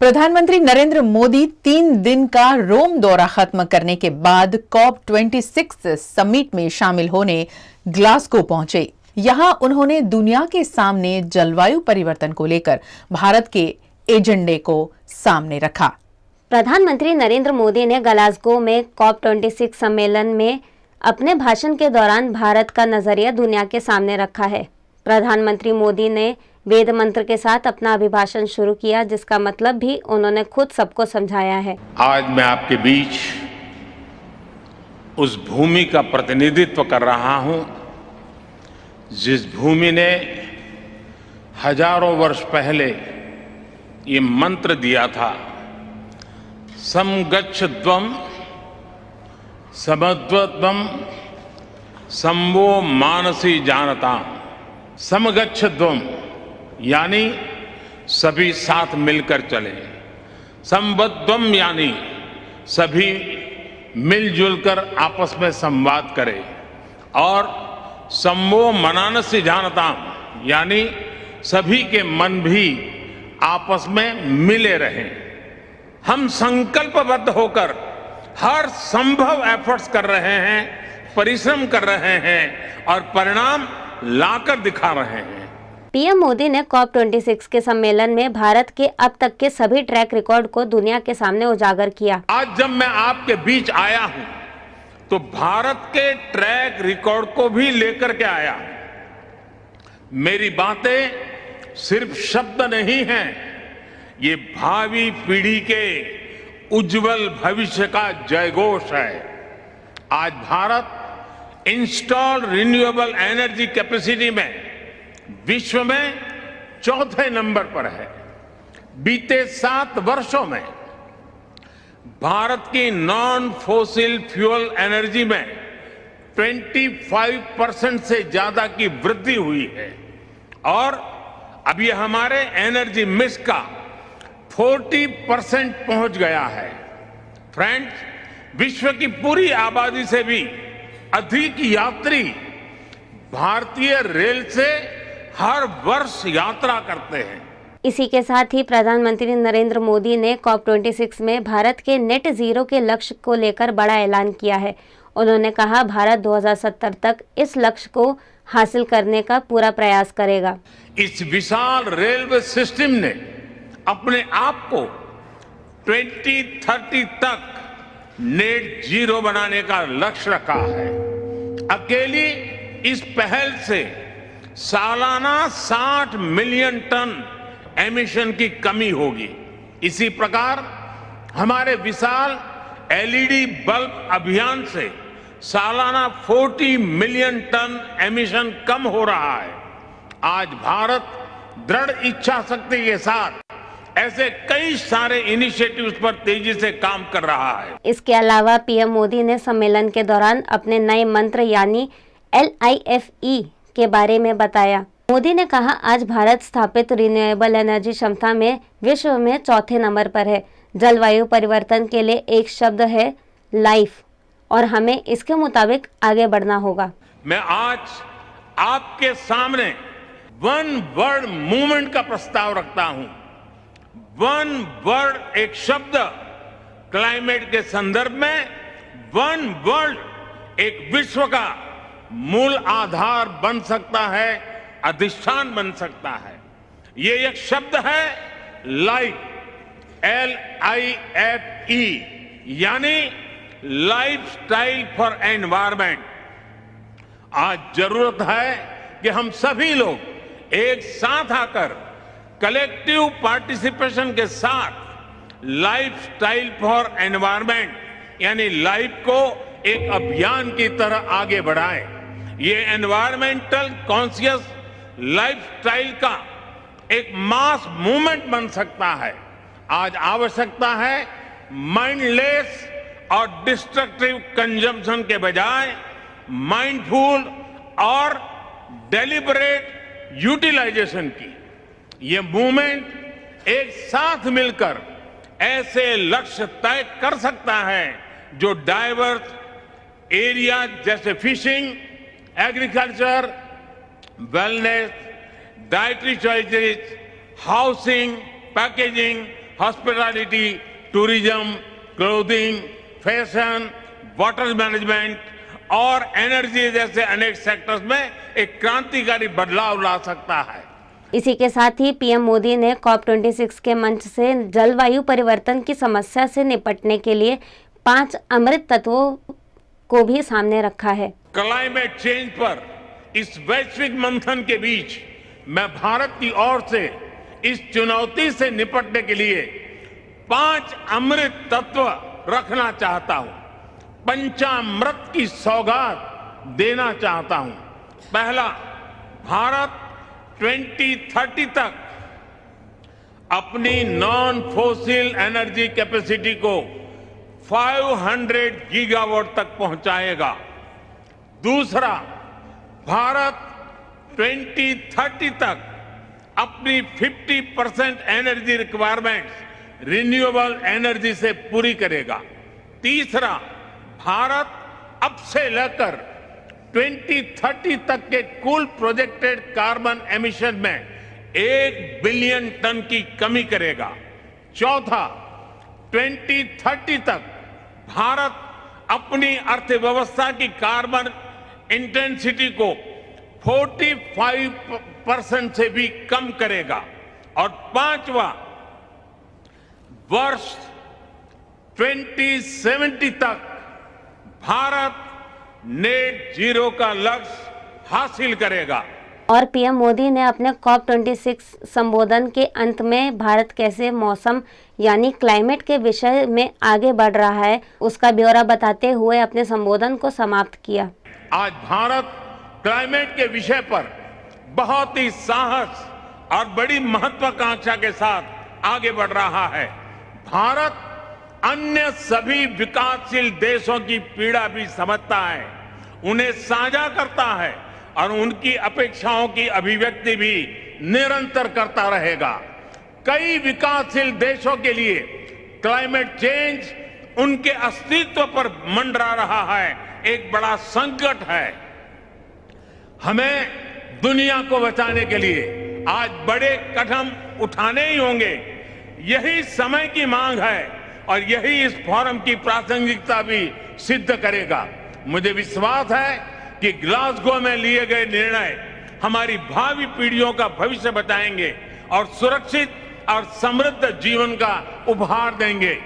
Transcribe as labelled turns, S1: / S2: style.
S1: प्रधानमंत्री नरेंद्र मोदी 3 दिन का रोम दौरा खत्म करने के बाद COP26 समिट में शामिल होने ग्लासगो पहुंचे। यहां उन्होंने दुनिया के सामने जलवायु परिवर्तन को लेकर भारत के एजेंडे को सामने रखा।
S2: प्रधानमंत्री नरेंद्र मोदी ने ग्लासगो में COP26 सम्मेलन में अपने भाषण के दौरान भारत का नजरिया दुनिया के सामने रखा है। प्रधानमंत्री मोदी ने वेद मंत्र के साथ अपना अभिभाषण शुरू किया, जिसका मतलब भी उन्होंने खुद सबको समझाया है।
S3: आज मैं आपके बीच उस भूमि का प्रतिनिधित्व कर रहा हूं जिस भूमि ने हजारों वर्ष पहले ये मंत्र दिया था, समगच्छध्वं समद्वत्वं संवो मानसी जानता। समगच्छध्वं यानी सभी साथ मिलकर चले, संवद्वम यानी सभी मिलजुल कर आपस में संवाद करें, और संवो मनानसी जानता यानी सभी के मन भी आपस में मिले रहें। हम संकल्पबद्ध होकर हर संभव एफर्ट्स कर रहे हैं, परिश्रम कर रहे हैं और परिणाम लाकर दिखा रहे हैं।
S2: पीएम मोदी ने COP26 के सम्मेलन में भारत के अब तक के सभी ट्रैक रिकॉर्ड को दुनिया के सामने उजागर किया।
S3: आज जब मैं आपके बीच आया हूं तो भारत के ट्रैक रिकॉर्ड को भी लेकर के आया। मेरी बातें सिर्फ शब्द नहीं हैं, ये भावी पीढ़ी के उज्जवल भविष्य का जयघोष है। आज Bharat installed renewable energy capacity में विश्व में चौथे नंबर पर है। बीते 7 वर्षों में भारत की नॉन फोसिल फ्यूल एनर्जी में 25% से ज्यादा की वृद्धि हुई है और अब ये हमारे एनर्जी मिक्स का 40% पहुंच गया है। फ्रेंड्स, विश्व की पूरी आबादी से भी अधिक यात्री भारतीय रेल से हर वर्ष यात्रा करते हैं।
S2: इसी के साथ ही प्रधानमंत्री नरेंद्र मोदी ने COP26 में भारत के नेट जीरो के लक्ष्य को लेकर बड़ा ऐलान किया है। उन्होंने कहा, भारत 2070 तक इस लक्ष्य को हासिल करने का पूरा प्रयास करेगा।
S3: इस विशाल रेलवे सिस्टम ने अपने आप को 2030 तक नेट जीरो बनाने का लक्ष्य रखा है। अकेली इस पहल से सालाना 60 मिलियन टन एमिशन की कमी होगी। इसी प्रकार हमारे विशाल एलईडी बल्ब अभियान से सालाना 40 मिलियन टन एमिशन कम हो रहा है। आज भारत दृढ़ इच्छा शक्ति के साथ ऐसे कई सारे इनिशिएटिव्स पर तेजी से काम कर रहा है।
S2: इसके अलावा पीएम मोदी ने सम्मेलन के दौरान अपने नए मंत्र यानी LIFE के बारे में बताया। मोदी ने कहा, आज भारत स्थापित रिन्यूएबल एनर्जी क्षमता में विश्व में चौथे नंबर पर है। जलवायु परिवर्तन के लिए एक शब्द है लाइफ, और हमें इसके मुताबिक आगे बढ़ना होगा।
S3: मैं आज आपके सामने वन वर्ल्ड मूवमेंट का प्रस्ताव रखता हूं। वन वर्ल्ड एक शब्द क्लाइमेट के संदर्भ में वन वर्ल्ड एक विश्व का मूल आधार बन सकता है, अधिष्ठान बन सकता है। ये एक शब्द है लाइफ, LIFE यानी लाइफ स्टाइल फॉर एनवायरमेंट। आज जरूरत है कि हम सभी लोग एक साथ आकर कलेक्टिव पार्टिसिपेशन के साथ लाइफ स्टाइल फॉर एनवायरमेंट यानी लाइफ को एक अभियान की तरह आगे बढ़ाएं। ये एनवायरमेंटल कॉन्शियस लाइफस्टाइल का एक मास मूवमेंट बन सकता है। आज आवश्यकता है माइंडलेस और डिस्ट्रक्टिव कंजम्पशन के बजाय माइंडफुल और डेलिबरेट यूटिलाइजेशन की। ये मूवमेंट एक साथ मिलकर ऐसे लक्ष्य तय कर सकता है जो डाइवर्स एरिया जैसे fishing, agriculture, wellness, dietary choices, housing, packaging, hospitality, tourism, clothing, fashion, water management और एनर्जी जैसे अनेक सेक्टर्स में एक क्रांतिकारी बदलाव ला सकता है।
S2: इसी के साथ ही पीएम मोदी ने COP26 के मंच से जलवायु परिवर्तन की समस्या से निपटने के लिए 5 अमृत तत्वों को भी सामने रखा है।
S3: क्लाइमेट चेंज पर इस वैश्विक मंथन के बीच मैं भारत की ओर से इस चुनौती से निपटने के लिए 5 अमृत तत्व रखना चाहता हूं, पंचामृत की सौगात देना चाहता हूं। पहला, भारत 2030 तक अपनी नॉन फोसिल एनर्जी कैपेसिटी को 500 गीगावाट तक पहुंचाएगा। दूसरा, भारत 2030 तक अपनी 50% एनर्जी रिक्वायरमेंट्स रिन्यूएबल एनर्जी से पूरी करेगा। तीसरा, भारत अब से लेकर 2030 तक के कुल प्रोजेक्टेड कार्बन एमिशन में 1 बिलियन टन की कमी करेगा। चौथा, 2030 तक भारत अपनी अर्थव्यवस्था की कार्बन इंटेंसिटी को 45% से भी कम करेगा। और पांचवा, वर्ष 2070 तक भारत नेट जीरो का लक्ष्य हासिल करेगा।
S2: और पीएम मोदी ने अपने COP26 संबोधन के अंत में भारत कैसे मौसम यानी क्लाइमेट के विषय में आगे बढ़ रहा है उसका ब्यौरा बताते हुए अपने संबोधन को समाप्त किया।
S3: आज भारत क्लाइमेट के विषय पर बहुत ही साहस और बड़ी महत्वाकांक्षा के साथ आगे बढ़ रहा है। भारत अन्य सभी विकासशील देशों की पीड़ा भी समझता है, उन्हें साझा करता है और उनकी अपेक्षाओं की अभिव्यक्ति भी निरंतर करता रहेगा। कई विकासशील देशों के लिए क्लाइमेट चेंज उनके अस्तित्व पर मंडरा रहा है, एक बड़ा संकट है। हमें दुनिया को बचाने के लिए आज बड़े कदम उठाने ही होंगे। यही समय की मांग है और यही इस फोरम की प्रासंगिकता भी सिद्ध करेगा। मुझे विश्वास है कि ग्लासगो में लिए गए निर्णय हमारी भावी पीढ़ियों का भविष्य बताएंगे और सुरक्षित और समृद्ध जीवन का उपहार देंगे।